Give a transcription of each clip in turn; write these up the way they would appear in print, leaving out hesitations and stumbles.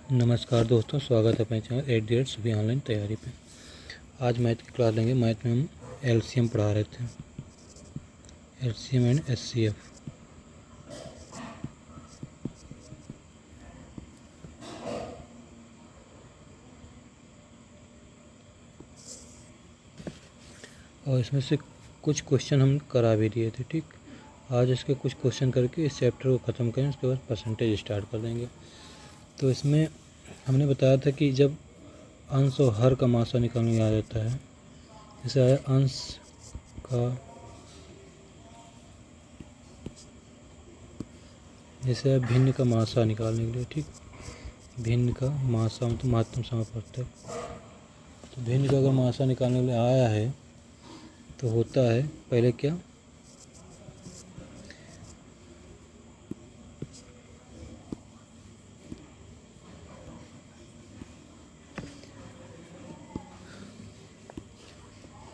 नमस्कार दोस्तों, स्वागत है अपने चैनल 8 सभी ऑनलाइन तैयारी पे। आज मैथ की क्लास लेंगे। मैथ में हम एलसीएम पढ़ा रहे थे, एलसीएम एंड एचसीएफ। और इसमें से कुछ क्वेश्चन हम करा भी दिए थे। ठीक, आज इसके कुछ क्वेश्चन करके इस चैप्टर को ख़त्म करें, उसके बाद परसेंटेज स्टार्ट कर देंगे। तो इसमें हमने बताया था कि जब अंश और हर का मासा निकालने आ जाता है, जैसे आया अंश का, जैसे भिन्न का मासा निकालने के लिए। ठीक, भिन्न का मासा मतलब महत्तम समापवर्तक। तो भिन्न का अगर मासा निकालने के लिए आया है तो होता है पहले क्या,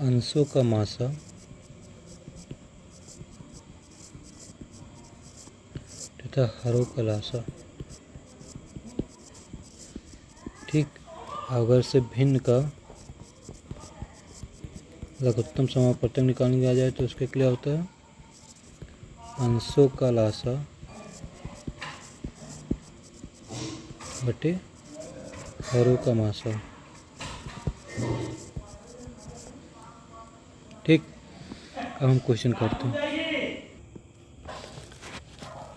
अंशों का मासा तथा हरों का लासा। ठीक, अगर से भिन्न का लघुत्तम समापवर्तक निकालने के आ जाए तो उसके क्या होता है, अंशों का लासा बटे हरों का मासा। ठीक, अब हम क्वेश्चन करते हैं।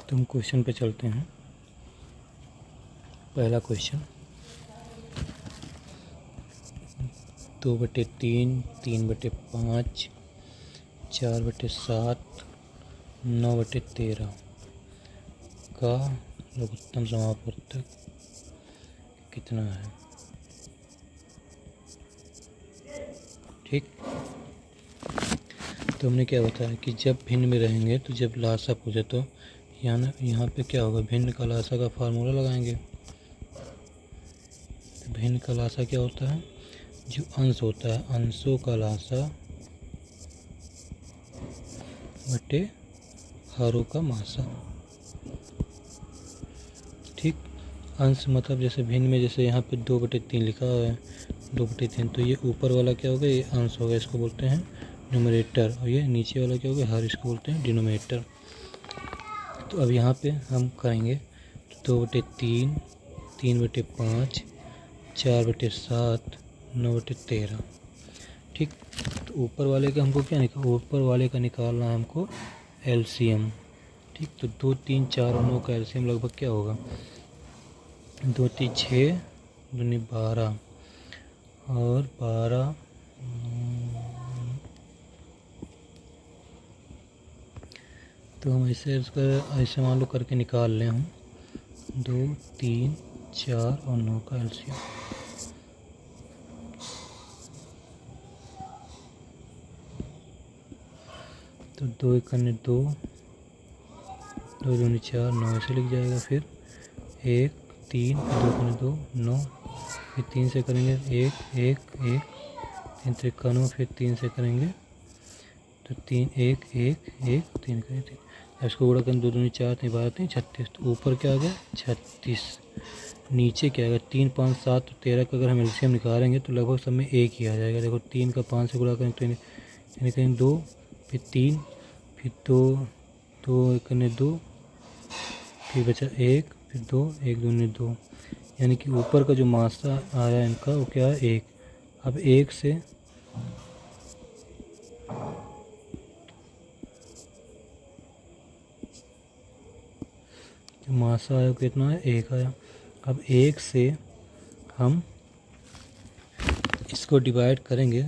तो हम क्वेश्चन पे चलते हैं। पहला क्वेश्चन, 2/3, 3/5, 4/7, 9/13 का लघुत्तम समापवर्तक कितना है। ठीक, तो हमने क्या बताया कि जब भिन्न में रहेंगे तो जब लासा पूछे तो यहाँ पे क्या होगा, भिन्न का लासा का फार्मूला लगाएंगे। भिन्न का लासा क्या होता है, जो अंश होता है अंशों का लासा बटे हरों का मासा। ठीक, अंश मतलब जैसे भिन्न में, जैसे यहाँ पे 2/3 लिखा हुआ है, 2/3, तो ये ऊपर वाला क्या होगा, ये अंश होगा, इसको बोलते हैं न्यूमरेटर, और ये नीचे वाला क्या होगा, हर, इसको बोलते हैं डिनोमिनेटर। तो अब यहाँ पे हम करेंगे तो 2/3, 3/5, 4/7, 9/13। ठीक, तो ऊपर वाले का हमको क्या ऊपर वाले का निकालना है हमको एलसीएम। ठीक, तो 2, 3, 4 और 9 का एलसीएम लगभग क्या होगा, 2, 3, 6, 2, 12 और 12, तो हम ऐसे मान लो करके निकाल लें हम 2, 3, 4 और 9 का एलसीएम। तो 2 × 2, 2 दूनी 4, 9 ऐसे लिख जाएगा। फिर 1, 3, 2 × 2 9, फिर 3 से करेंगे 1, 1, 1, 3 53, फिर 3 से करेंगे तो 3, 1, 1, 1, 3 करें 3। इसको गुणा करें 2 दूनी 4, 3 12, 3 36। तो ऊपर क्या आ गया 36, नीचे क्या आएगा 3, 5, 7 और 13 का अगर हम एलसीएम निकालेंगे तो लगभग सब में एक ही आ जाएगा। देखो 3 का 5 से गुणा करें तो यानी करें 2, फिर 3, फिर 2, 2 करने 2, फिर बचा 1, फिर 2, 1 दूनी 2, यानी कि ऊपर का जो मासा आया इनका वो क्या है 1। अब 1 से जो मासा आया कितना है 1 आया। अब 1 से हम इसको डिवाइड करेंगे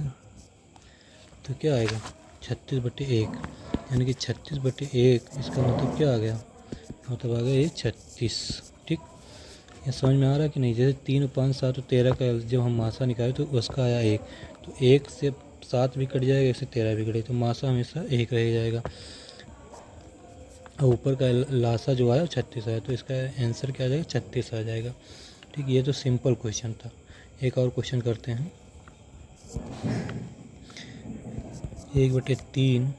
तो क्या आएगा 36/1, यानी कि 36/1, इसका मतलब क्या आ गया, मतलब आ गया ये 36। ठीक, ये समझ में आ रहा है कि नहीं। जैसे 3, 5, 7 और 13 का जब हम मासा निकाले तो उसका आया 1, तो 1 से 7 भी कट जाएगा, 1 से 13 भी कटेगा, तो मासा हमेशा 1 रह जाएगा। और ऊपर का लासा जो आया 36 आया, तो इसका आंसर क्या आ जाएगा 36 आ जाएगा। ठीक, ये तो सिंपल क्वेश्चन था। एक और क्वेश्चन करते हैं। 1/3,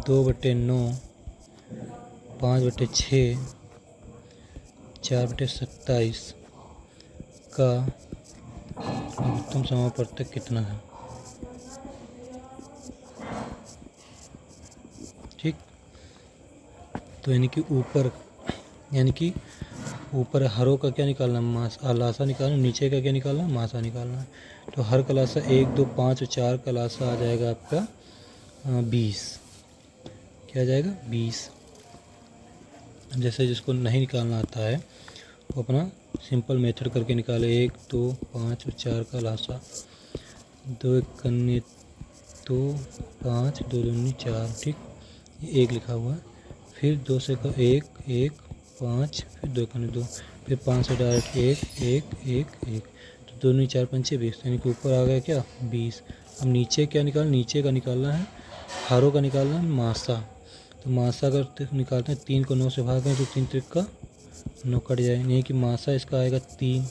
2/9, 5/6, 4/27 का लघुत्तम समापवर्तक कितना है। ठीक, तो यानी कि ऊपर हरों का क्या निकालना, लासा निकालना, नीचे का क्या निकालना, मासा निकालना है। तो हर का लासा 1, 2, 5 और 4 का लासा आ जाएगा आपका 20। क्या आ जाएगा 20। जैसे जिसको नहीं निकालना आता है वो अपना सिंपल मेथड करके निकाले। 1, 2, 5 और 4 का लासा, 2 कन्ने 2, 5, 2 दूनी 4। ठीक, ये 1 लिखा हुआ है। फिर 2 से 1, 1, 5, फिर 2 कन्ने 2, फिर 5 से डायरेक्ट 1, 1, 1, 1। तो 2 दूनी 4, 5, 20, यानी कि ऊपर आ गया क्या 20। अब नीचे क्या निकालना, नीचे का निकालना है, हारों का निकालना है मासा। तो मासा अगर निकालते हैं 3 को 9 से भागें तो 3 त्रिक का 9 कट जाएगा, यानी कि मासा इसका आएगा 3।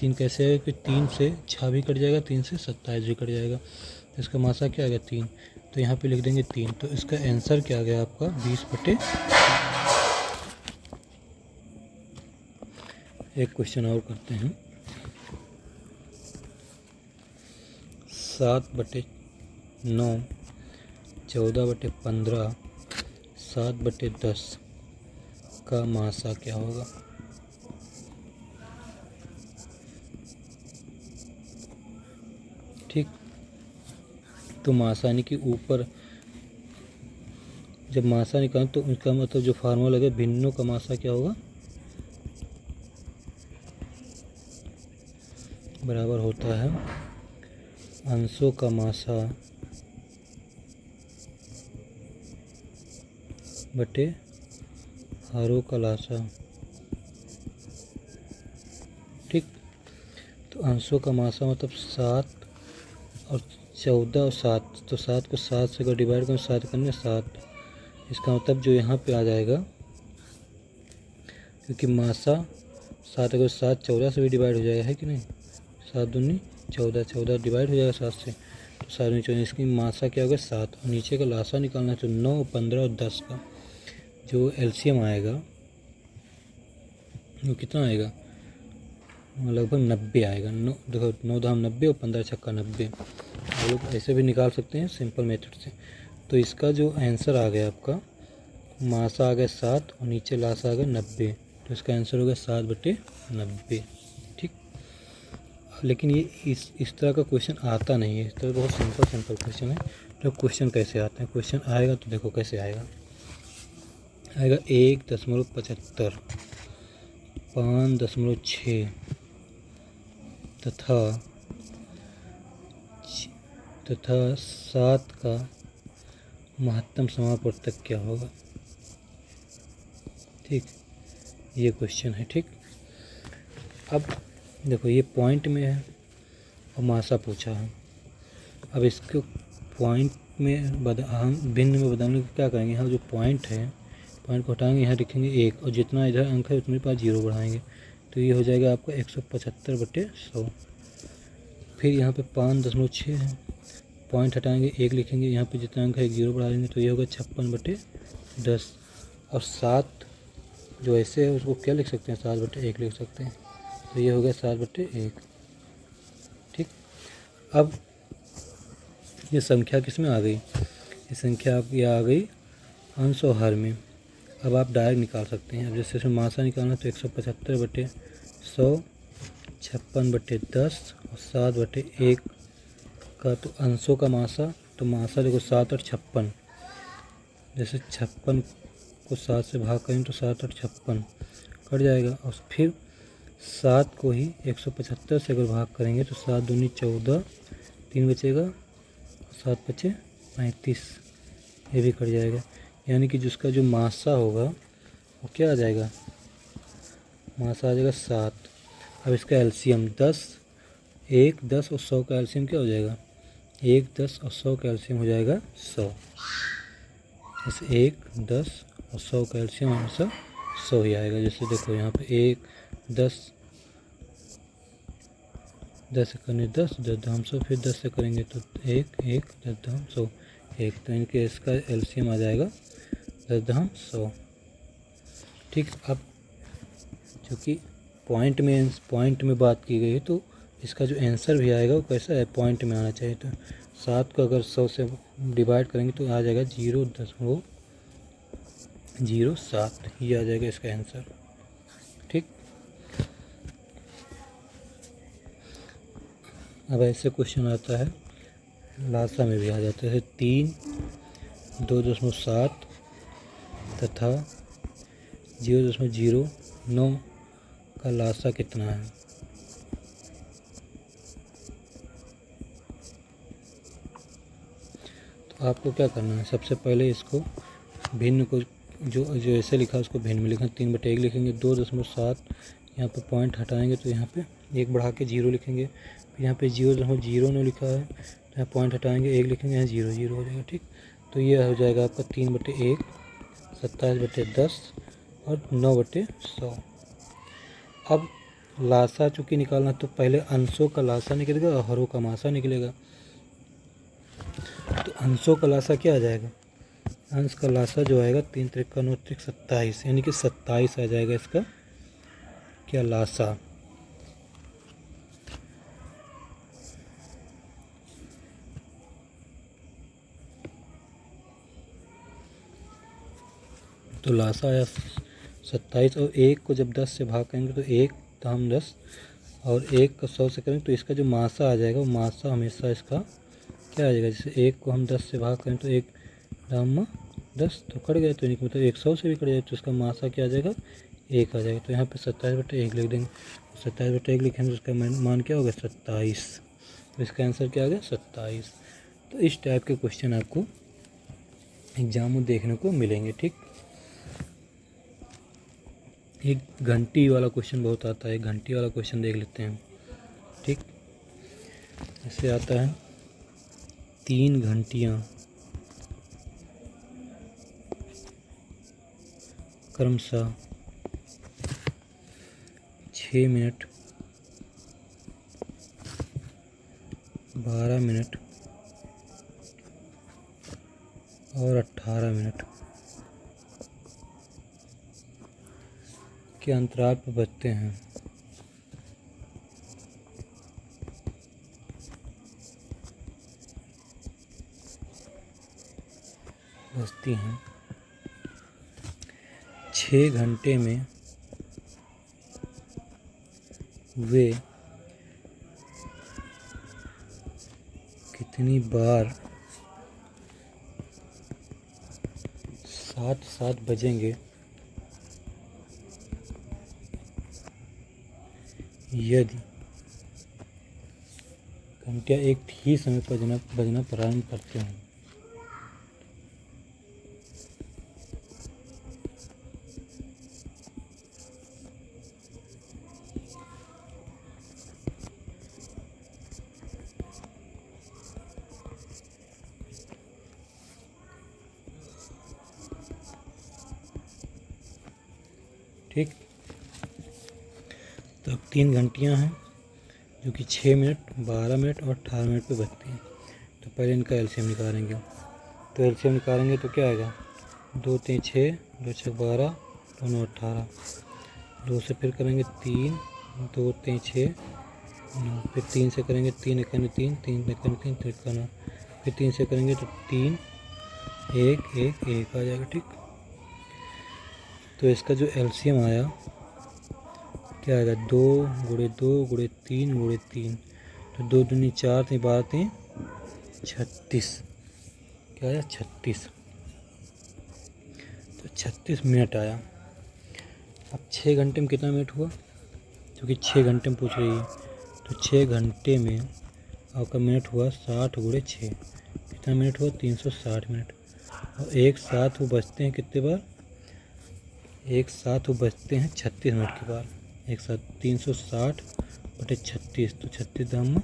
3 कैसे आएगा कि 3 से 6 भी कट जाएगा, 3 से 27 भी कट जाएगा। तो इसका मासा क्या आ गया 3। तो यहाँ पे लिख देंगे 3। तो इसका आंसर क्या आ गया आपका 20/। एक क्वेश्चन और करते हैं। 7/9, 14/15, 7/10 का मासा क्या होगा। ठीक, तो मासा यानी कि ऊपर जब मासा निकालें तो उनका मतलब जो फार्मूला लगे, भिन्नों का मासा क्या होगा, बराबर होता है अंशों का मासा बटे हारों का लासा। ठीक, तो अंशों का मासा मतलब 7 और 14 और 7। तो 7 को 7 से अगर डिवाइड करें 7 करने 7, इसका मतलब जो यहाँ पे आ जाएगा, क्योंकि मासा 7 अगर 7 14 से भी डिवाइड हो जाएगा, है कि नहीं। 7 दूनी 14, 14 डिवाइड हो जाएगा 7 से, तो 7 दूनी 14, इसकी मासा क्या होगा 7। और नीचे का लासा निकालना है तो 9, 15 और 10 का जो एलसीएम आएगा वो कितना आएगा, लगभग 90 आएगा। 9 देखो 9 दाम 90 और 15 छक्का 90। आप लोग ऐसे भी निकाल सकते हैं सिंपल मेथड से। तो इसका जो आंसर आ गया आपका, मासा आ गया 7 और नीचे लासा आ गया 90। तो इसका आंसर हो गया 7/90। ठीक, लेकिन ये इस तरह का क्वेश्चन आता नहीं है। इस तरह बहुत सिंपल क्वेश्चन है। तो क्वेश्चन कैसे आते हैं, क्वेश्चन आएगा तो देखो कैसे आएगा। 1.75, 5.6 तथा 7 का महत्तम समापवर्तक क्या होगा। ठीक, ये क्वेश्चन है। ठीक, अब देखो ये पॉइंट में है और मासा पूछा है। अब इसको पॉइंट में हम भिन्न में बदलने को क्या करेंगे, यहाँ जो पॉइंट है, पॉइंट को हटाएंगे, यहाँ लिखेंगे 1 और जितना इधर अंक है उतने पास 0 बढ़ाएंगे। तो ये हो जाएगा आपका 175/100। फिर यहाँ पे 5.6 है, पॉइंट हटाएंगे 1 लिखेंगे, यहाँ पे जितना अंक है 0 बढ़ा लेंगे, तो ये होगा 56/10। और 7 जो ऐसे है उसको क्या लिख सकते हैं, 7/1 लिख सकते हैं। तो ये हो गया 7/1। ठीक, अब ये संख्या किस में आ गई, ये संख्या आपकी आ गई अंश और हर में। अब आप डायरेक्ट निकाल सकते हैं। अब जैसे इसमें मासा निकालना तो 175/100, 56/10 और 7/1 का। तो अंशों का मासा, तो मासा देखो 7 और 56, जैसे 56 को 7 से भाग करें तो 7 और 56 कट जाएगा। और फिर 7 को ही 175 से अगर भाग करेंगे तो 7 दूनी 14, 3 बचेगा, 7 बचे 35, ये भी कट जाएगा। यानी कि जिसका जो मासा होगा वो क्या आ जाएगा, मासा आ जाएगा 7। अब इसका एलसीएम 10, 1, 10 और 100 का एलसीएम क्या हो जाएगा, 1, 10 और 100 का एलसीएम हो जाएगा 100। जैसे 1, 10 और 100 का एलसीएम हमेशा 100 ही आएगा। जैसे देखो यहाँ पे 1, 10, 10 से करने 10, 10 धाम 100, फिर 10 से करेंगे तो 1, 1, 10 धाम 100, 1। तो इनके इसका एलसीएम आ जाएगा 10 धाम 100। ठीक, अब क्योंकि पॉइंट में बात की गई है तो इसका जो आंसर भी आएगा वो कैसा है, पॉइंट में आना चाहिए। तो 7 को अगर 100 से डिवाइड करेंगे तो आ जाएगा 0.07, ये आ जाएगा इसका आंसर। ठीक, अब ऐसे क्वेश्चन आता है लासा में भी आ जाता है 3, 2.7 तथा 0.09 का लासा कितना है। तो आपको क्या करना है, सबसे पहले इसको भिन्न को जो ऐसे लिखा है उसको भिन्न में लिखें, 3/1 लिखेंगे, 2.7 यहाँ पे पॉइंट हटाएंगे तो यहाँ पे 1 बढ़ा के 0 लिखेंगे, फिर यहाँ पे 0.09 लिखा है तो यहाँ पॉइंट हटाएंगे 1 लिखेंगे, यहाँ 0 हो जाएगा। ठीक, तो ये हो जाएगा आपका 3/1, 27/10 और 9/100। अब लासा चूँकि निकालना तो पहले अंशों का लासा निकलेगा और हरों का मासा निकलेगा। तो अंशों का लासा क्या आ जाएगा, अंश का लासा जो आएगा 3 त्रिका 9 त्रिक 27, यानी कि 27 आ जाएगा इसका क्या लासा। तो लासा आया 27 और 1 को जब 10 से भाग करेंगे तो 1 दाम 10 और 1 का 100 से करेंगे तो इसका जो मासा आ जाएगा वो मासा हमेशा इसका क्या आ जाएगा, जैसे 1 को हम 10 से भाग करें तो 1 दाम 10 तो कट गया, तो इनका मतलब 100 से भी कट जाए तो इसका मासा क्या आ जाएगा, 1 आ जाएगा। तो यहाँ पे 27/1 लिख देंगे, 27/1 लिखेंगे तो उसका मान क्या होगा 27, तो इसका आंसर क्या आ गया 27। तो इस टाइप के क्वेश्चन आपको एग्जाम में देखने को मिलेंगे। ठीक, एक घंटी वाला क्वेश्चन बहुत आता है, घंटी वाला क्वेश्चन देख लेते हैं। ठीक, ऐसे आता है 3 घंटियाँ क्रमशः 6 मिनट 12 मिनट और 18 मिनट के अंतराल पर बजते हैं। बजती हैं 6 घंटे में वे कितनी बार साथ बजेंगे यदि घंटियाँ एक ही समय पर बजना प्रारंभ करते हैं। ठीक, तो अब 3 घंटियाँ हैं जो कि 6 मिनट 12 मिनट और 18 मिनट पे बजती हैं। तो पहले इनका एलसीएम निकालेंगे, तो एलसीएम निकालेंगे तो क्या आएगा, 2 3 6, 2 6 12, 2 9 18, 2 से फिर करेंगे 3, 2 3 6 9, फिर 3 से करेंगे 3 1 3, 3 1 3 3 9, फिर 3 से करेंगे तो 3 1 1 1 आ जाएगा। ठीक, तो इसका जो एलसीएम आया क्या आएगा, 2 × 2 × 3 × 3, तो 2 दूनी 4 3 12 3 36, क्या आया 36, तो 36 मिनट आया। अब 6 घंटे में कितना मिनट हुआ, क्योंकि 6 घंटे में पूछ रही है, तो 6 घंटे में आपका मिनट हुआ 60 × 6, कितना मिनट हुआ 360 मिनट। और एक साथ वो बजते हैं कितने बार, एक साथ वो बजते हैं 36 मिनट के बाद, एक साथ 360/36, तो 36 दाम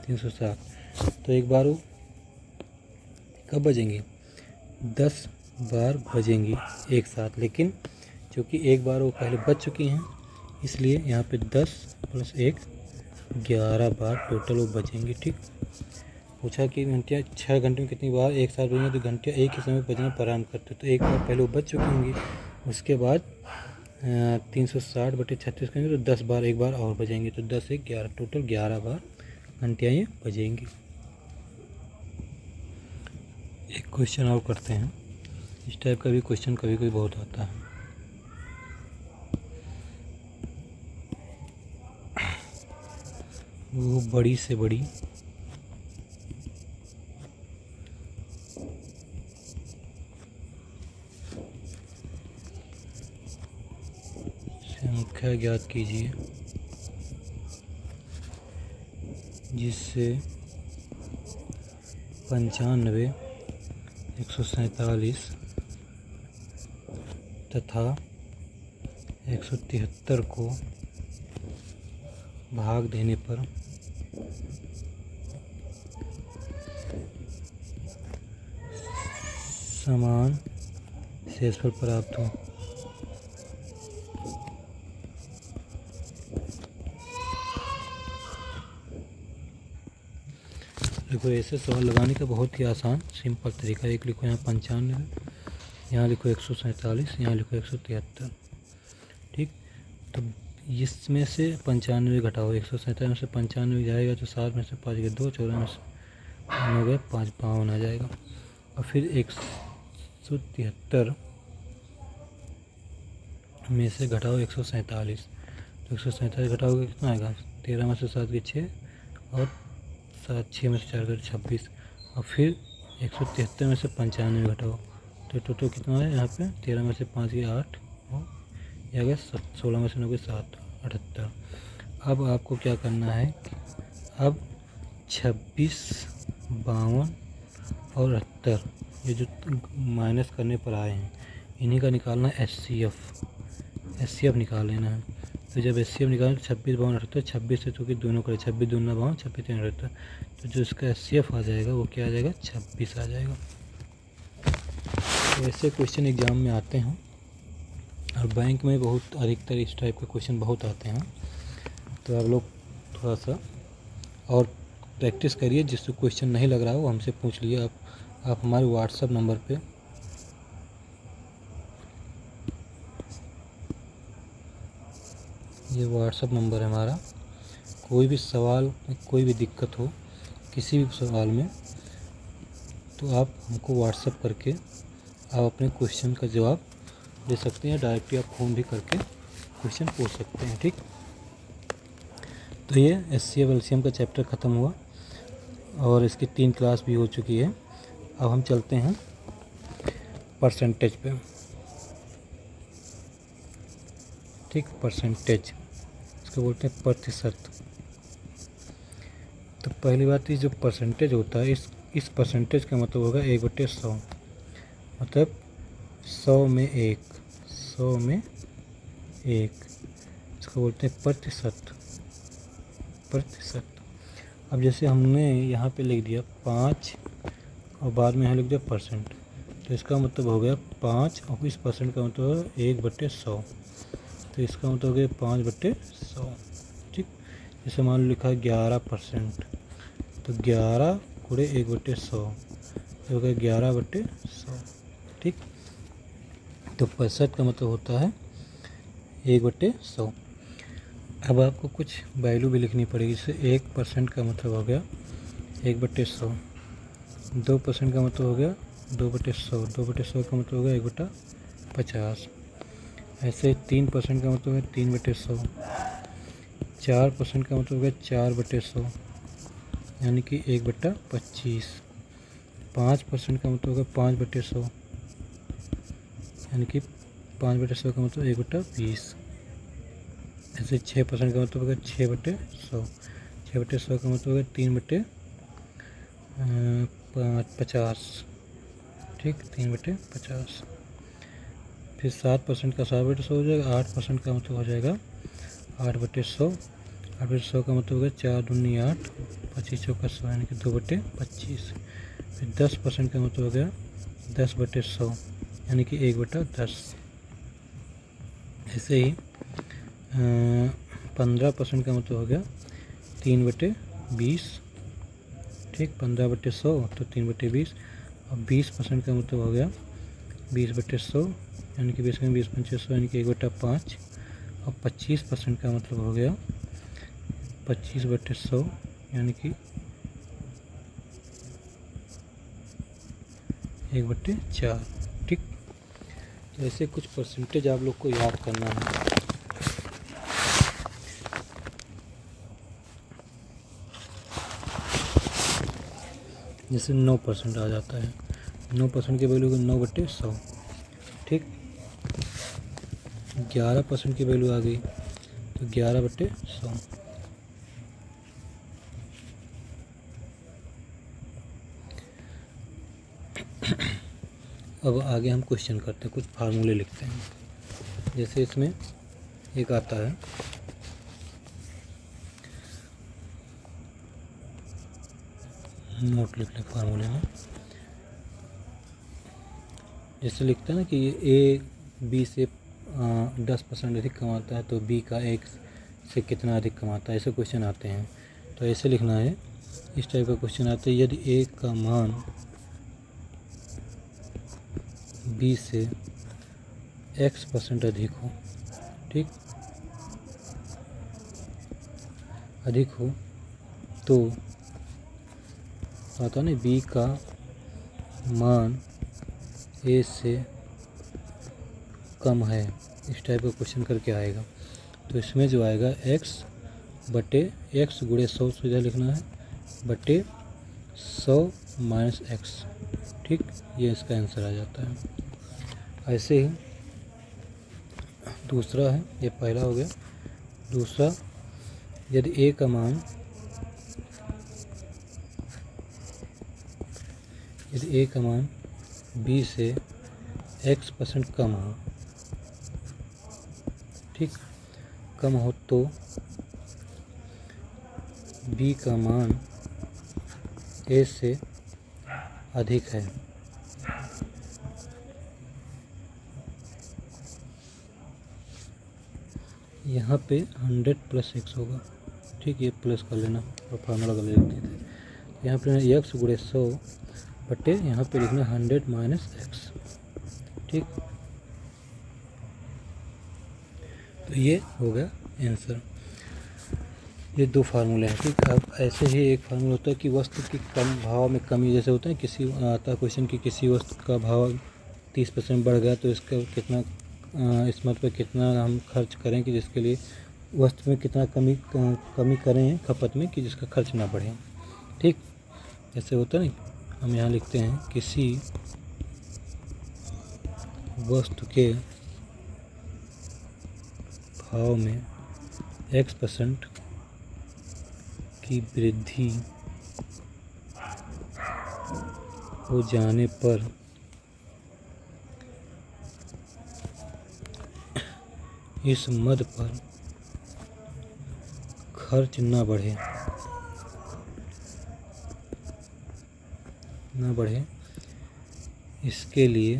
360। तो एक बार वो कब बजेंगी, 10 बार बजेंगी एक साथ, लेकिन क्योंकि एक बार वो पहले बज चुकी हैं इसलिए यहाँ पे 10 + 1 11 बार टोटल वो बजेंगी। ठीक, पूछा कि घंटियाँ 6 घंटे में कितनी बार एक साथ बजेंगी, तो घंटियाँ एक ही समय बजना प्रारंभ करते, तो एक बार पहले वो बज चुकी होंगी, उसके बाद 360/36 करेंगे तो 10 बार एक बार और बजेंगे, तो 10 से 11, टोटल 11 बार घंटियाँ ये बजेंगी। एक क्वेश्चन और करते हैं। इस टाइप का भी क्वेश्चन कभी कभी बहुत आता है। वो बड़ी से बड़ी संख्या ज्ञात कीजिए जिससे 95, 147 तथा 173 को भाग देने पर समान शेषफल प्राप्त हो। देखो ऐसे सवाल लगाने का बहुत ही आसान सिंपल तरीका। एक लिखो यहाँ 95, यहाँ लिखो 147, यहाँ लिखो 173। ठीक, तो इसमें से 95 घटाओ, 147 में से 95 जाएगा तो 7 में से 5 गए 2, 14 में से 5 हो गया 5, 52 आ जाएगा। और फिर 173 में से घटाओ 147, तो 147 घटाओगे कितना आएगा, 13 में से 7 गए 6 और 7, 6 में से 4 गए 26। और फिर 173 में से 95 घटाओ तो टोटल कितना है यहाँ पे, 13 में से 5 गए 8 और यह आ गया 16 में से 9 गए 7, 78। अब आपको क्या करना है, अब 26, 52 और 78 ये जो माइनस करने पर आए हैं इन्हीं का निकालना है एचसीएफ निकाल लेना है। तो जब एचसीएफ निकालें तो 26, 52, 78, 26 से तो कि दोनों करे 26 दूना 52, 26 3 78, तो जो इसका एचसीएफ आ जाएगा वो क्या आ जाएगा, 26 आ जाएगा। तो ऐसे क्वेश्चन एग्जाम में आते हैं और बैंक में बहुत अधिकतर इस टाइप के क्वेश्चन बहुत आते हैं। तो आप लोग थोड़ा सा और प्रैक्टिस करिए, जिससे क्वेश्चन नहीं लग रहा हो हमसे पूछ लिए। आप हमारे व्हाट्सएप नंबर पे ये व्हाट्सएप नंबर है हमारा, कोई भी सवाल कोई भी दिक्कत हो किसी भी सवाल में तो आप हमको व्हाट्सएप करके आप अपने क्वेश्चन का जवाब दे सकते हैं। डायरेक्टली आप फ़ोन भी करके क्वेश्चन पूछ सकते हैं। ठीक, तो ये एचसीएफ एलसीएम का चैप्टर ख़त्म हुआ और इसकी 3 क्लास भी हो चुकी है। अब हम चलते हैं परसेंटेज पे। ठीक, परसेंटेज इसको बोलते हैं प्रतिशत। तो पहली बात ये जो परसेंटेज होता है इस परसेंटेज का मतलब होगा 1/100, मतलब 100 में 1, 100 में 1, इसको बोलते हैं प्रतिशत। अब जैसे हमने यहाँ पे लिख दिया 5 और बाद में यहाँ लिख दिया परसेंट, तो इसका मतलब हो गया 5 और इस परसेंट का मतलब होगा 1/100, तो इसका मतलब हो गया 5/100। ठीक, जैसे मान लो लिखा है 11%, तो 11 गुणे 1/100 हो गया 11/100। ठीक, तो 65 का मतलब होता है 1/100। अब आपको कुछ वैल्यू भी लिखनी पड़ेगी। जैसे 1% का मतलब हो गया 1/100, 2% का मतलब हो गया 2/100, 2/100 का मतलब हो गया 1/50। ऐसे 3% का मतलब है 3/100, 4% का मतलब हो गया 4/100 यानी कि 1/25, 5% का मतलब होगा 5/100 यानी कि 5/100 का मतलब 1/20। ऐसे 6% का मतलब होगा 6/100, 6/100 का मतलब होगा 3/50। ठीक, 3/50। फिर 7% का 7/100 हो जाएगा। 8% का मतलब हो जाएगा 8/100, 8/100 का मतलब होगा 4 दूनी 8, 25 चौका 100 यानी कि 2/25। फिर 10% का मतलब हो गया 10/100 यानी कि 1/10। ऐसे ही 15% का मतलब हो गया 3/20। ठीक, 15/100 तो 3/20। और 20% का मतलब हो गया 20/100 यानी कि 20 में 20×5 यानी कि 1/5 और 25% का मतलब हो गया 25/100 यानी कि 1/4। ठीक, तो ऐसे कुछ परसेंटेज आप लोग को याद करना है। जैसे 9% आ जाता है, 9% की वैल्यू 9/100। ठीक, 11% की वैल्यू आ गई तो 11/100। अब आगे हम क्वेश्चन करते हैं, कुछ फार्मूले लिखते हैं। जैसे इसमें एक आता है नोट लिख लें फार्मूले में। जैसे लिखते हैं ना कि ए बी से 10% अधिक कमाता है तो बी का ए से कितना अधिक कमाता है, ऐसे क्वेश्चन आते हैं। तो ऐसे लिखना है, इस टाइप का क्वेश्चन आता है, यदि ए का मान बी से x% अधिक हो, ठीक, अधिक हो तो आता नहीं बी का मान ए से कम है, इस टाइप का क्वेश्चन करके आएगा। तो इसमें जो आएगा x गुणे 100 सीधा लिखना है बटे 100 माइनस x। ठीक, ये इसका आंसर आ जाता है। ऐसे ही दूसरा है, ये पहला हो गया। दूसरा, यदि a का मान b से x% कम हो, ठीक, कम हो तो b का मान a से अधिक है। यहाँ पे 100 + x होगा, ठीक, ये प्लस कर लेना और फार्मूला कर लेते थे। यहाँ पे x गुणे 100 बटे यहाँ पे लिखना 100 माइनस x। ठीक, तो ये हो गया आंसर। ये दो फार्मूले हैं। ठीक, अब ऐसे ही एक फार्मूला होता है कि वस्तु की कम भाव में कमी, जैसे होता है किसी आता है क्वेश्चन कि किसी वस्तु का भाव 30% बढ़ गया तो इसका कितना इस मत पर कितना हम खर्च करें कि जिसके लिए वस्तु में कितना कमी करें खपत में कि जिसका खर्च ना बढ़े। ठीक, जैसे होता है ना, हम यहाँ लिखते हैं किसी वस्तु के भाव में x% की वृद्धि हो जाने पर इस मद पर खर्च न बढ़े, इसके लिए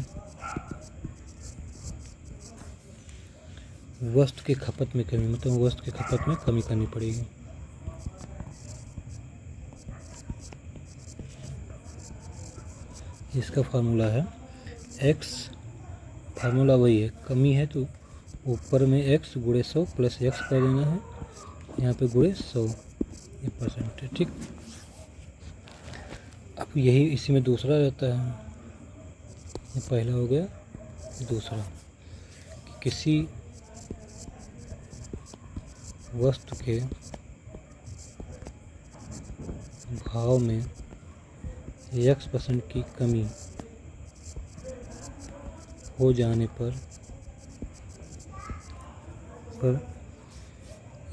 वस्तु की खपत में कमी, मतलब वस्तु की खपत में कमी करनी पड़ेगी। इसका फार्मूला है x, फार्मूला वही है, कमी है तो ऊपर में x गुणे 100 प्लस x कर देना है, यहाँ पे गुणे 100 ये % है। ठीक, अब यही इसी में दूसरा रहता है, ये पहला हो गया। दूसरा कि किसी वस्तु के भाव में x% की कमी हो जाने पर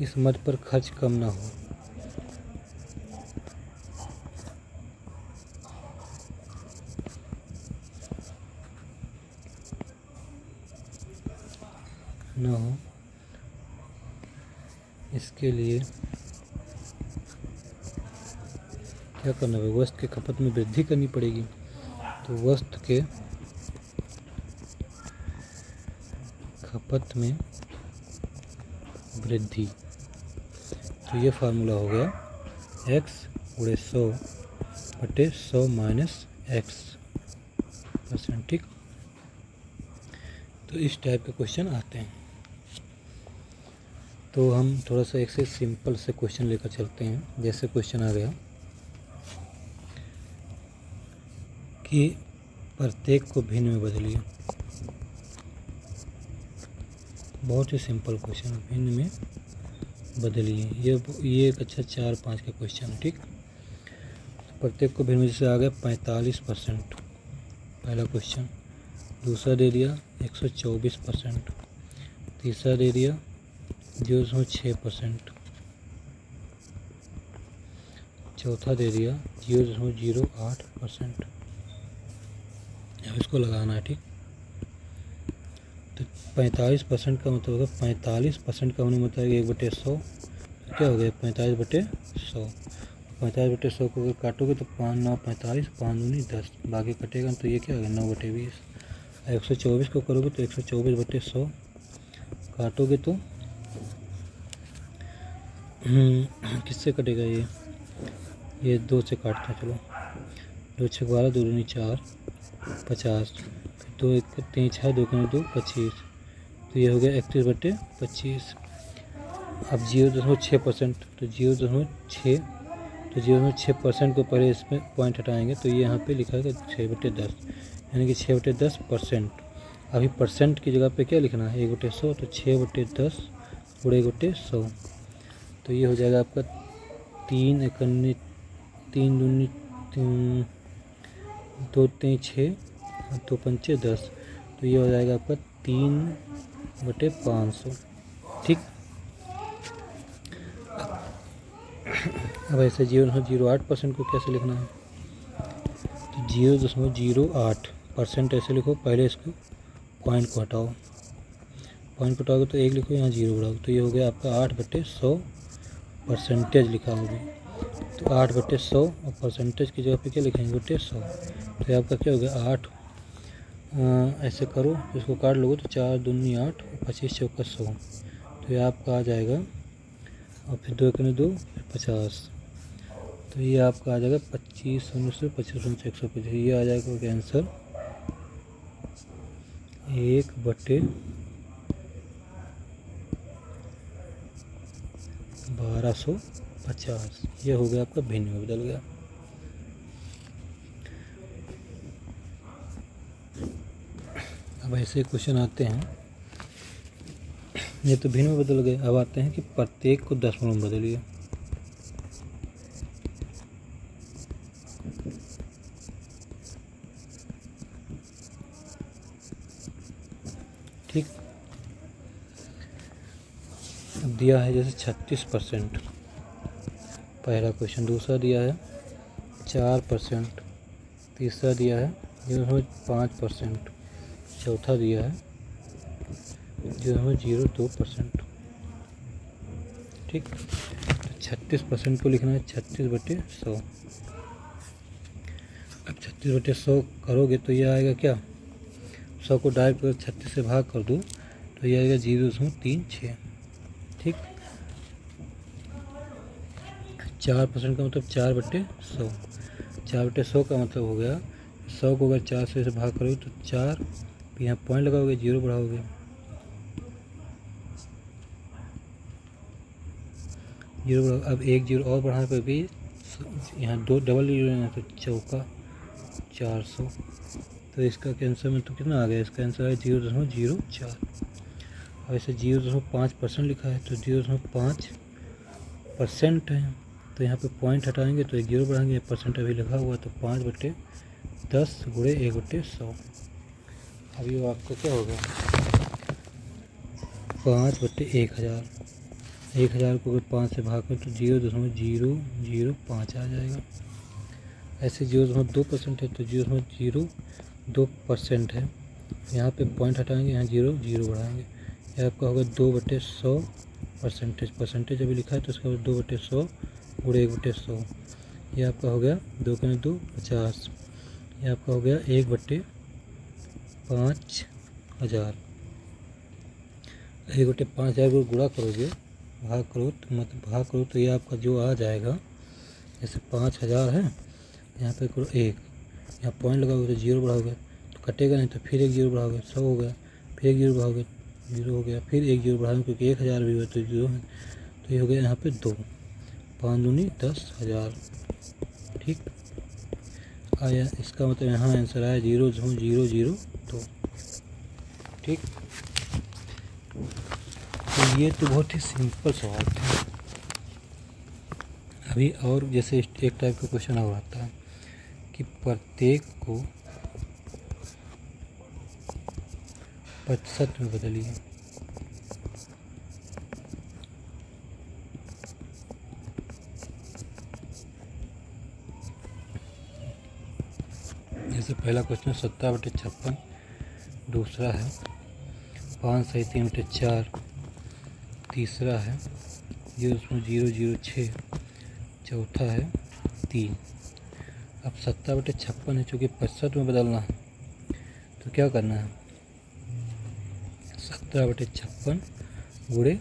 इस मद पर खर्च कम ना हो। इसके लिए क्या करना होगा, वस्तु के खपत में वृद्धि करनी पड़ेगी। तो वस्तु के खपत में वृद्धि, तो ये फार्मूला हो गया x गुणे 100 बटे 100 माइनस x %। ठीक, तो इस टाइप के क्वेश्चन आते हैं। तो हम थोड़ा सा एक से सिंपल से क्वेश्चन लेकर चलते हैं। जैसे क्वेश्चन आ गया कि प्रत्येक को भिन्न में बदलिए। बहुत ही सिंपल क्वेश्चन, भिन्न में बदलिए। ये एक अच्छा 4-5 का क्वेश्चन, ठीक। प्रत्येक को भिन्न में जैसे आ गया 45%, पहला क्वेश्चन। दूसरा दे दिया 124%। तीसरा दे दिया 0.6%। चौथा दे दिया 0.08%। अब इसको लगाना है, ठीक। तो 45% का मतलब होगा 45% का होने मतलब 1/100। तो क्या हो गया 45/100। 45/100 को अगर काटोगे तो 5 9 45, 5 दूनी 10, बाकी कटेगा तो ये क्या हो गया 9/20। 124 को करोगे तो 124/100 काटोगे तो किससे कटेगा ये 2 से काटते हैं। चलो 2 6 12, 2 दूनी 4, 50। 2 1 3 6, 2 2 25। तो ये हो गया 31/25। अब 0.6%, तो 0.6% को पहले इसमें पॉइंट हटाएंगे तो ये यहाँ पे लिखा है 6/10, यानी कि 6/10%। अभी परसेंट की जगह पे क्या लिखना है 1/100, तो 6/10 × 1/100। तो ये हो जाएगा आपका 3 एकन्नी 3 दूनी 2 3 6, 2 पंचे 10। तो ये हो जाएगा आपका 3/500, ठीक। अब ऐसे 0.08% को कैसे लिखना है, तो 0.08% ऐसे लिखो। पहले इसको पॉइंट को हटाओ, पॉइंट को हटाओगे तो 1 लिखो, यहाँ 0 बढ़ाओ, तो ये हो गया आपका 8/100 परसेंटेज लिखा होगा। तो 8/100 और परसेंटेज की जगह पे क्या लिखेंगे 100। तो आपका क्या हो गया 8। ऐसे करो, इसको काट लोगे तो 4 दूनी 8, 25 चौका 100। तो ये आपका आ जाएगा, और फिर 2 एकने 2, 50। तो ये आपका आ जाएगा 25 से 25 से 125। ये आ जाएगा आंसर 1/1250। ये हो गया आपका भिन्न में बदल गया। अब ऐसे क्वेश्चन आते हैं, ये तो भिन्न में बदल गए। अब आते हैं कि प्रत्येक को दशमलव में बदलिए। ठीक, अब दिया है जैसे 36%, पहला क्वेश्चन। दूसरा दिया है 4%। तीसरा दिया है 0.5%। चौथा दिया है 0.02%। ठीक, तो 36% को लिखना है 36/100। अब 36/100 करोगे तो ये आएगा क्या, 100 को डायरेक्ट अगर 36 से भाग कर दूँ तो ये आएगा 0.36। ठीक, 4% का मतलब 4/100। 4/100 का मतलब हो गया 100 को अगर 4 से भाग करोगे तो 4, यहाँ पॉइंट लगाओगे, 0 बढ़ाओगे, 0 बढ़ाओ। अब 1 0 और बढ़ाने पर भी यहाँ 2 डबल 0 है तो चौका 400। तो इसका आंसर में तो कितना आ गया, इसका आंसर है 0.04। अब ऐसे 0.5% लिखा है तो 0.5% है, तो यहाँ पे पॉइंट हटाएंगे तो 1 0 बढ़ाएंगे, परसेंट अभी लिखा हुआ तो 5/10 × 1/100। अभी वो आपको क्या होगा 5/1000। 1000 को अगर 5 से भाग करें तो 0.005 आ जाएगा। ऐसे 0.2% है तो 0.02% है, यहाँ पे पॉइंट हटाएंगे, यहाँ 0 0 बढ़ाएंगे। यह आपका होगा 2/100 परसेंटेज अभी लिखा है तो इसका 2/100 × 1/100। यह आपका हो गया 2 के 2 50। यह आपका हो गया 1/5000। 1/5000 को गुणा करोगे, भाग करो तो ये आपका जो आ जाएगा, जैसे 5000 है, यहाँ पे करो 1, यहाँ पॉइंट लगाओगे तो 0 बढ़ाओगे तो कटेगा नहीं, तो फिर 1 0 बढ़ाओगे 100 हो गया, फिर एक जीरो बढ़ाओगे 0 हो गया, फिर एक जीरो बढ़ाओगे क्योंकि 1000 भी हुआ तो 0 है, तो ये हो गया यहाँ पे 2, 5 दूनी 10,000। ठीक आया, इसका मतलब यहाँ आंसर आया 0.002। ठीक, तो ये तो बहुत ही सिंपल सवाल थे। अभी और जैसे एक टाइप का क्वेश्चन और आता है कि प्रत्येक को प्रतिशत में बदलिए। जैसे पहला क्वेश्चन 17/56, दूसरा है 5/3/4, तीसरा है 0.006, चौथा है 3। अब 17/56 है, चूँकि प्रतिशत में बदलना है तो क्या करना है, 17/56 गुणे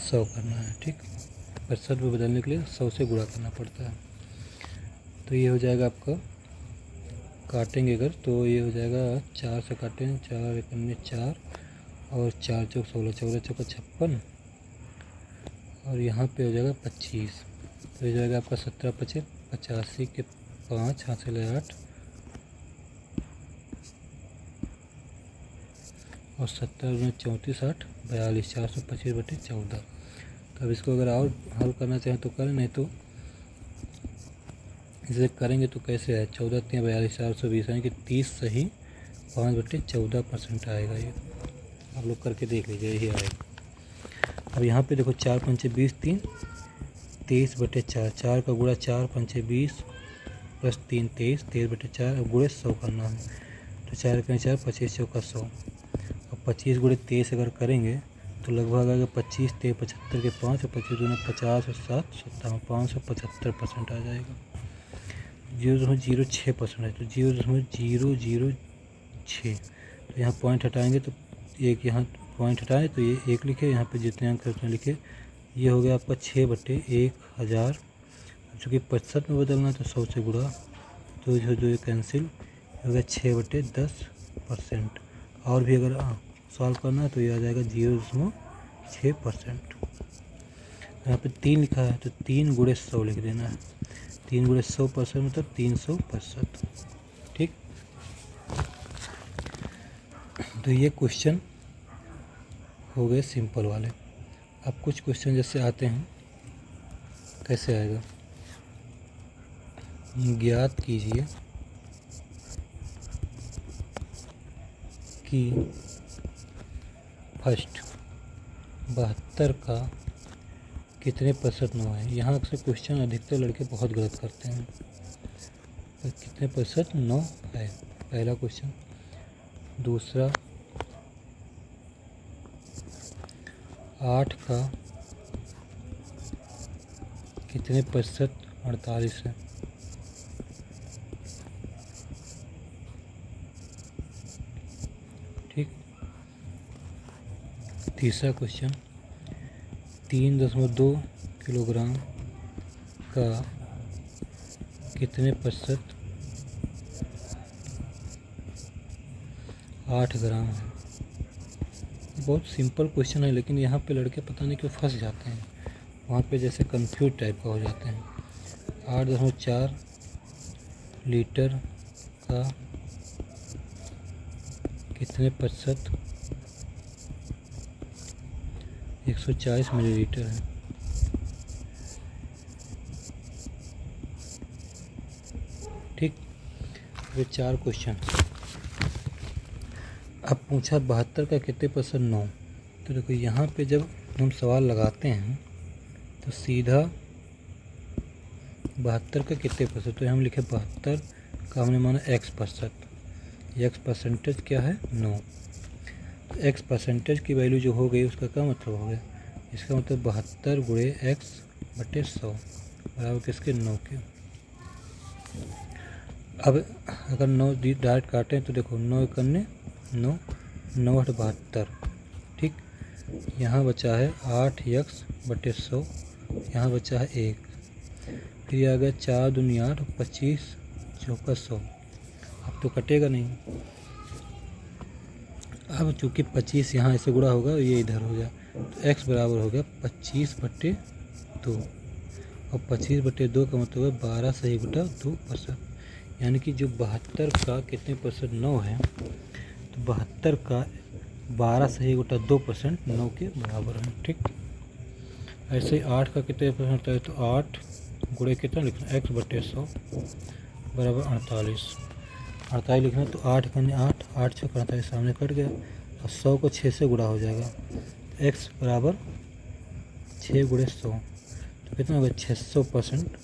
100 करना है। ठीक, प्रतिशत में बदलने के लिए 100 से गुणा करना पड़ता है। तो ये हो जाएगा आपका, काटेंगे अगर तो ये हो जाएगा 4 से काटेंगे, 4 एकन्ने 4 और 4 चौक 16, 14 चौका 56 और यहाँ पे हो जाएगा 25। तो हो जाएगा आपका 17×5 85 के 5 हासिल है 8 और 17×34 8 42, 425/14। तो अब इसको अगर और हल करना चाहें तो करें, नहीं तो इसे करेंगे तो कैसे है, 14 3 42, 420 यानी कि 30 सही 5/14% आएगा। ये आप लोग करके देख लीजिए, यही आएगा। अब यहाँ पे देखो 4 पंचे 20, 3 23/4, 4 का गुणा 4 पंचे 20 प्लस 3 23, 23/4। अब गुणे 100 करना है, तो 4 का 4 25 चौका 100। अब 25 गुणे 23 अगर करेंगे तो लगभग आएगा 25 3 75 के 5 और 25 दूना 50 और 7 57, 575% आ जाएगा। 0.06% है, तो 0.006। तो यहाँ पॉइंट हटाएंगे तो एक, यहाँ पॉइंट हटाएं तो ये 1 लिखे, यहाँ पे जितने अंक है उतने लिखे। ये हो गया आपका 6/1000। चूँकि प्रतिशत में बदलना है तो 100 से गुणा, तो जो ये कैंसिल हो गया 6/10%। और भी अगर सॉल्व करना है तो ये आ जाएगा 0.6%। यहाँ पे 3 लिखा है तो 3 गुणे 100 लिख देना है, 3 गुणे 100% मतलब 300%। ठीक, तो ये क्वेश्चन हो गए सिंपल वाले। अब कुछ क्वेश्चन जैसे आते हैं, कैसे आएगा, ज्ञात कीजिए कि फर्स्ट 72 का कितने प्रतिशत 9 है। यहाँ अक्सर क्वेश्चन अधिकतर लड़के बहुत गलत करते हैं। तो कितने प्रतिशत 9 है, पहला क्वेश्चन। दूसरा 8 का कितने प्रतिशत 48 है। ठीक, तीसरा क्वेश्चन 3.2 किलोग्राम का कितने प्रतिशत 8 ग्राम है। बहुत सिंपल क्वेश्चन है, लेकिन यहाँ पे लड़के पता नहीं क्यों फंस जाते हैं, वहाँ पे जैसे कंफ्यूज टाइप का हो जाते हैं। 8.4 लीटर का कितने प्रतिशत 140 मिलीलीटर है। ठीक, ये 4 क्वेश्चन। अब पूछा 72 का कितने प्रतिशत 9। तो देखो यहाँ पे जब हम सवाल लगाते हैं तो सीधा 72 का कितने प्रतिशत, तो हम लिखे 72 का हमने माना x%, x परसेंटेज क्या है 9। तो x परसेंटेज की वैल्यू जो हो गई उसका क्या मतलब हो गया, इसका मतलब 72 गुणे x/100 बराबर किसके 9 के। अब अगर 9 डायरेक्ट काटें तो देखो 9 एकन्ने 9, 9 8 72। ठीक, यहाँ बचा है 8x/100, यहाँ बचा है 1, फिर आ गया 4 दूनी 8, 25 चौका 100। अब तो कटेगा नहीं। अब चूँकि 25 यहाँ ऐसे गुणा होगा, ये इधर हो गया, तो x बराबर हो गया 25/2, और 25/2 का मतलब है 12 सही बटा 2%। यानी कि जो 72 का कितने परसेंट 9 है, तो 72 का 12 सही बटा 2% 9 के बराबर है। ठीक, ऐसे ही 8 का कितने परसेंट होता है, तो 8 गुणे कितना लिखना, x/100 बराबर 48। 48 लिखना, तो 8 कने 8, 8 6 48, सामने कट गया, और 100 को 6 से गुणा हो जाएगा, x बराबर 6 गुणे 100, तो कितना होगा 600%।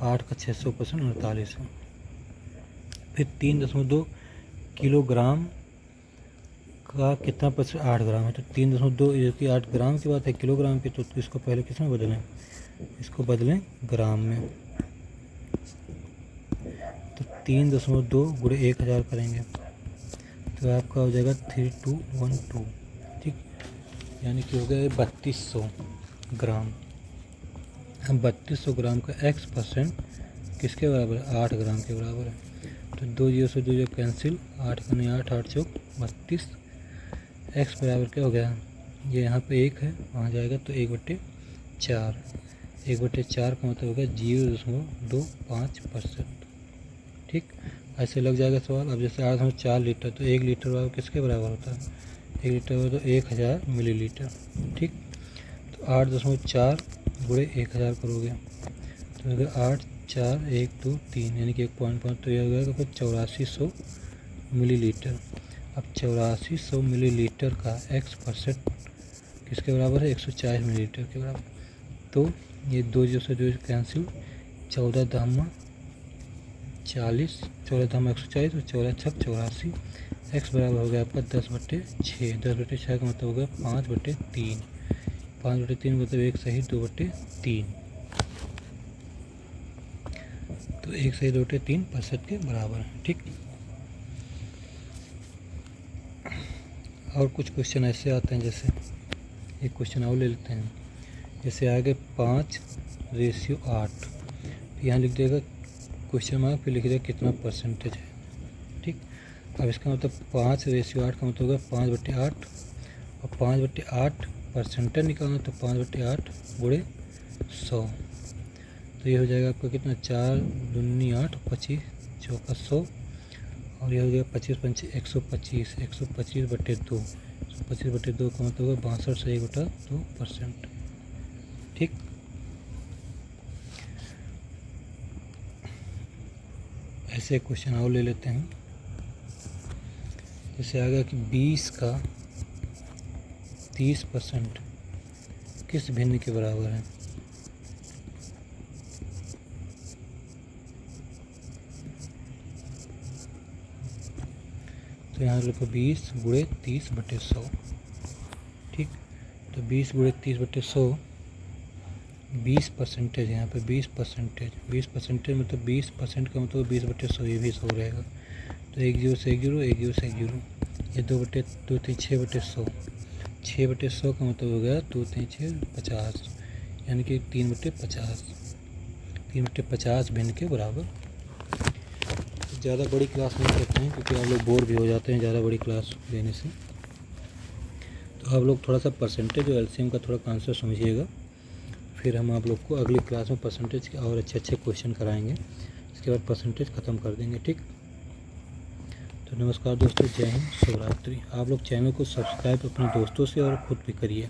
8 का 600% 48 है। फिर 3.2 किलोग्राम का कितना परसेंट 8 ग्राम है, तो 3.2 जो कि 8 ग्राम की बात है, किलोग्राम की, तो इसको पहले किस में बदलें, इसको बदलें ग्राम में। तो 3.2 गुणे 1000 करेंगे, तो आपका हो जाएगा 3212। ठीक, यानी कि हो गया 3200 ग्राम। हम 3200 ग्राम का x% किसके बराबर है, 8 ग्राम के बराबर है। तो 2 0 से 2 0 कैंसिल, 8 कने 8, 8 चौक 32, x बराबर क्या हो गया, ये यहाँ पे 1 है, वहाँ जाएगा तो 1/4। 1/4 का मतलब हो गया 0.25%। ठीक, ऐसे लग जाएगा सवाल। अब जैसे 8.4 लीटर, तो 1 लीटर बराबर किसके बराबर होता है, 1 लीटर बराबर तो 1000 मिलीलीटर। ठीक, तो 8.4 गुणे 1000 करोगे, तो अगर 8 4 1 2 3 यानी कि 1.5, तो यह हो जाएगा फिर 8400 मिलीलीटर। अब 8400 मिलीलीटर का x% किसके बराबर है, 140 मिलीलीटर के बराबर। तो ये 2 0 से 2 कैंसिल, 14 दाम 40, 14 दाम 140, और 14 छक 84, x बराबर हो गया आपका 10/6। 10/6 का मतलब हो गया 5/3। 5/3 मतलब 1 सही 2/3, तो 1 सही 2/3% के बराबर है। ठीक, और कुछ क्वेश्चन ऐसे आते हैं, जैसे एक क्वेश्चन और ले लेते हैं। जैसे आगे 5:8, यहाँ लिख देगा क्वेश्चन मार्क, फिर लिख देगा कितना परसेंटेज है। ठीक, अब इसका मतलब 5:8 का मतलब होगा 5/8, और 5/8 परसेंटेज निकालना, तो 5/8 गुणे 100, तो ये हो जाएगा आपका कितना, 4 दूनी 8, 25 चौका 100, और यह हो गया 25 पंचे 125, 125/2, 125/2 का मतलब होगा 62 सही बटा 2%। ठीक, ऐसे क्वेश्चन और ले लेते हैं। जैसे आ गया कि 20 का 30% किस भिन्न के बराबर है, तो यहाँ लिखो 20 गुणे 30/100। ठीक, तो 20 गुणे 30/100 20% है, यहाँ पे 20%, 20% मतलब 20% का मतलब 20/100, ये भी 100 रहेगा। तो 1 0 से 1 0, 1 0 से 1 0, ये 2/2 3 6/100, 6/100 का मतलब हो गया 2 3 6 50, यानी कि 3/50, 3/50 भिन्न के बराबर। ज़्यादा बड़ी क्लास नहीं करते हैं, क्योंकि आप लोग बोर भी हो जाते हैं ज़्यादा बड़ी क्लास लेने से। तो आप लोग थोड़ा सा परसेंटेज और एलसीएम का थोड़ा कॉन्सेप्ट समझिएगा, फिर हम आप लोग को अगली क्लास में परसेंटेज के और अच्छे क्वेश्चन कराएंगे। इसके बाद परसेंटेज ख़त्म कर देंगे। ठीक, तो नमस्कार दोस्तों, जय हिंद, शिवरात्रि। आप लोग चैनल को सब्सक्राइब अपने दोस्तों से और खुद भी करिए।